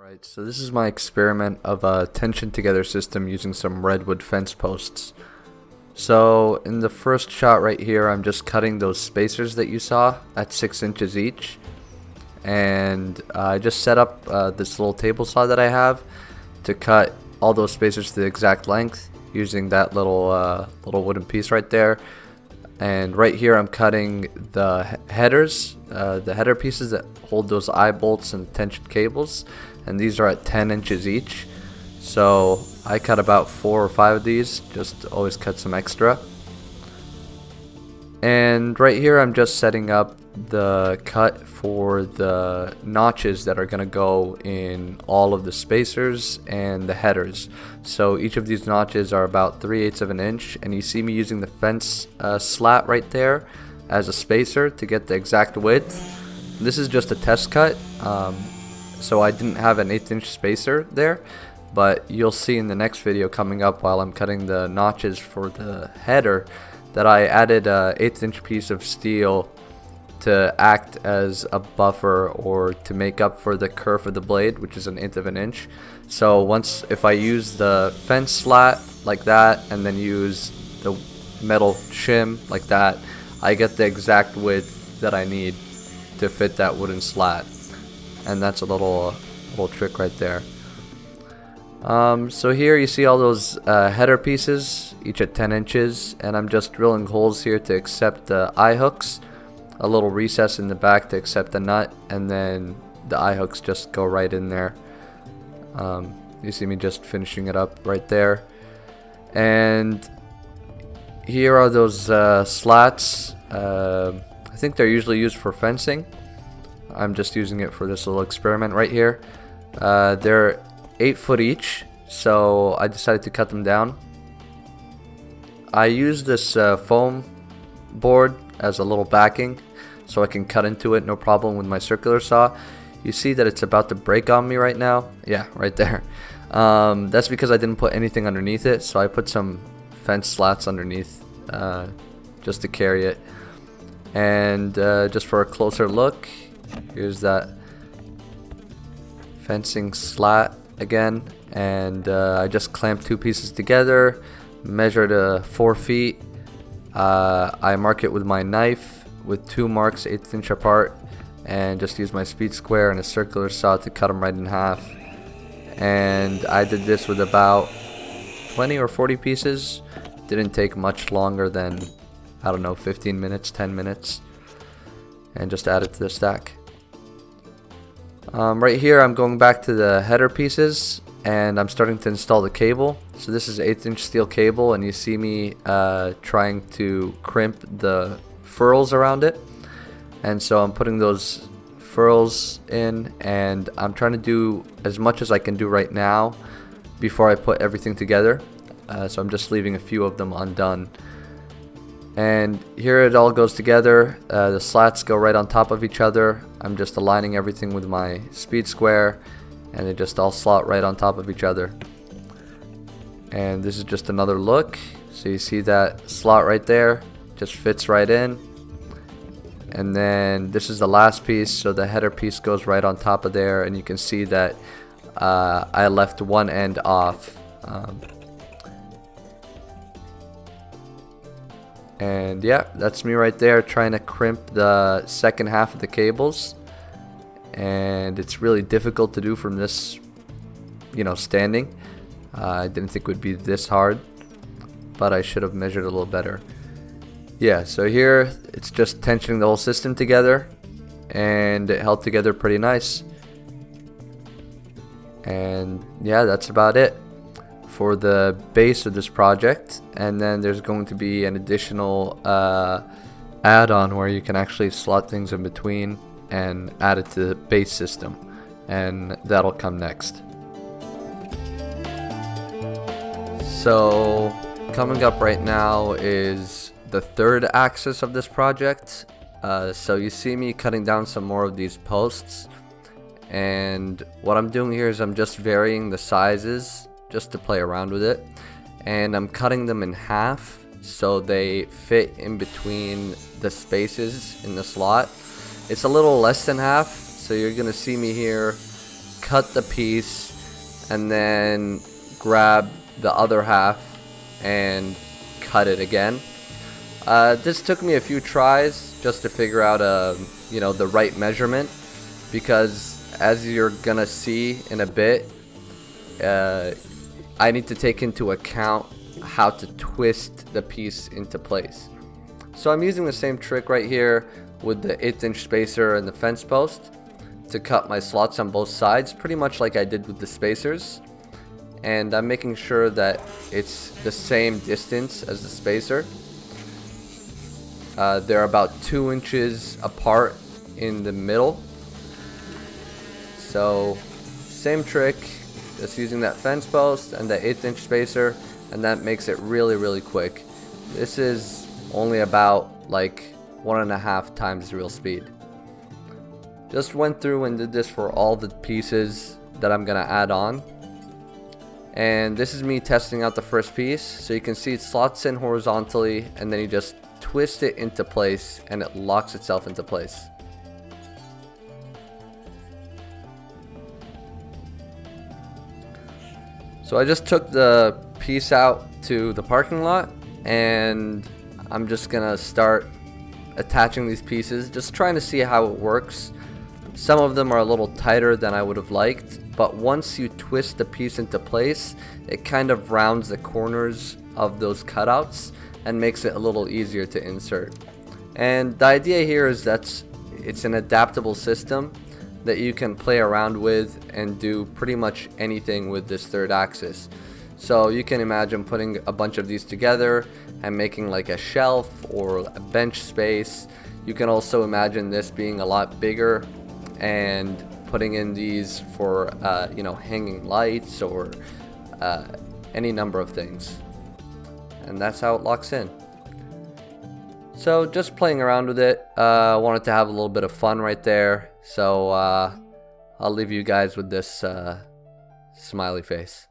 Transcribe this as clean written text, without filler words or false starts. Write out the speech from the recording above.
Alright, so this is my experiment of a tension together system using some Redwood fence posts. So in the first shot right here, I'm just cutting those spacers that you saw at 6 inches each. And I just set up this little table saw that I have to cut all those spacers to the exact length using that little wooden piece right there. And right here I'm cutting the headers, the header pieces that hold those eye bolts and tension cables, and these are at 10 inches each. So I cut about 4 or 5 of these, just always cut some extra. And right here I'm just setting up the cut for the notches that are going to go in all of the spacers and the headers. So each of these notches are about 3/8 of an inch, and you see me using the fence slat right there as a spacer to get the exact width. This is just a test cut, so I didn't have an 1/8 inch spacer there, but you'll see in the next video coming up while I'm cutting the notches for the header that I added a 1/8 inch piece of steel to act as a buffer or to make up for the curve of the blade, which is 1/8 of an inch. So if I use the fence slat like that and then use the metal shim like that, I get the exact width that I need to fit that wooden slat. And that's a little trick right there. So here you see all those header pieces, each at 10 inches, and I'm just drilling holes here to accept the eye hooks, a little recess in the back to accept the nut, and then the eye hooks just go right in there. You see me just finishing it up right there. And here are those slats. I think they're usually used for fencing. I'm just using it for this little experiment right here. They're 8 foot each, so I decided to cut them down. I use this foam board as a little backing so I can cut into it no problem with my circular saw. You see that it's about to break on me right now? Yeah, right there. That's because I didn't put anything underneath it, so I put some fence slats underneath just to carry it. And just for a closer look, here's that fencing slat again, and I just clamped 2 pieces together, measured 4 feet. I mark it with my knife with 2 marks 1/8 inch apart, and just use my speed square and a circular saw to cut them right in half. And I did this with about 20 or 40 pieces. Didn't take much longer than, I don't know, 15 minutes, 10 minutes, and just add it to the stack. Right here I'm going back to the header pieces and I'm starting to install the cable. So this is 1/8 inch steel cable, and you see me trying to crimp the furls around it. And so I'm putting those furls in, and I'm trying to do as much as I can do right now before I put everything together. So I'm just leaving a few of them undone. And here it all goes together. The slats go right on top of each other. I'm just aligning everything with my speed square, and they just all slot right on top of each other. And this is just another look. So you see that slot right there, just fits right in. And then this is the last piece, so the header piece goes right on top of there, and you can see that I left one end off. And yeah, that's me right there trying to crimp the second half of the cables. And it's really difficult to do from this, standing. I didn't think it would be this hard, but I should have measured a little better. Yeah, so here it's just tensioning the whole system together, and it held together pretty nice. And yeah, that's about it for the base of this project. And then there's going to be an additional add-on where you can actually slot things in between and add it to the base system, and that'll come next. So coming up right now is the third axis of this project. So you see me cutting down some more of these posts, and what I'm doing here is I'm just varying the sizes just to play around with it, and I'm cutting them in half so they fit in between the spaces in the slot. It's a little less than half, so you're gonna see me here cut the piece, and then grab the other half and cut it again. This took me a few tries just to figure out the right measurement, because as you're gonna see in a bit, I need to take into account how to twist the piece into place. So I'm using the same trick right here with the 1/8 inch spacer and the fence post to cut my slots on both sides, pretty much like I did with the spacers. And I'm making sure that it's the same distance as the spacer. They're about 2 inches apart in the middle. So same trick, just using that fence post and the 1/8 inch spacer, and that makes it really quick. This is only about like 1.5 times real speed. Just went through and did this for all the pieces that I'm gonna add on. And this is me testing out the first piece. So you can see it slots in horizontally, and then you just twist it into place and it locks itself into place. So I just took the piece out to the parking lot, and I'm just gonna start attaching these pieces, just trying to see how it works. Some of them are a little tighter than I would have liked, but once you twist the piece into place, it kind of rounds the corners of those cutouts and makes it a little easier to insert. And the idea here is that it's an adaptable system that you can play around with and do pretty much anything with this third axis. So you can imagine putting a bunch of these together and making like a shelf or a bench space. You can also imagine this being a lot bigger and putting in these for hanging lights or any number of things. And that's how it locks in. So just playing around with it, wanted to have a little bit of fun right there. So I'll leave you guys with this smiley face.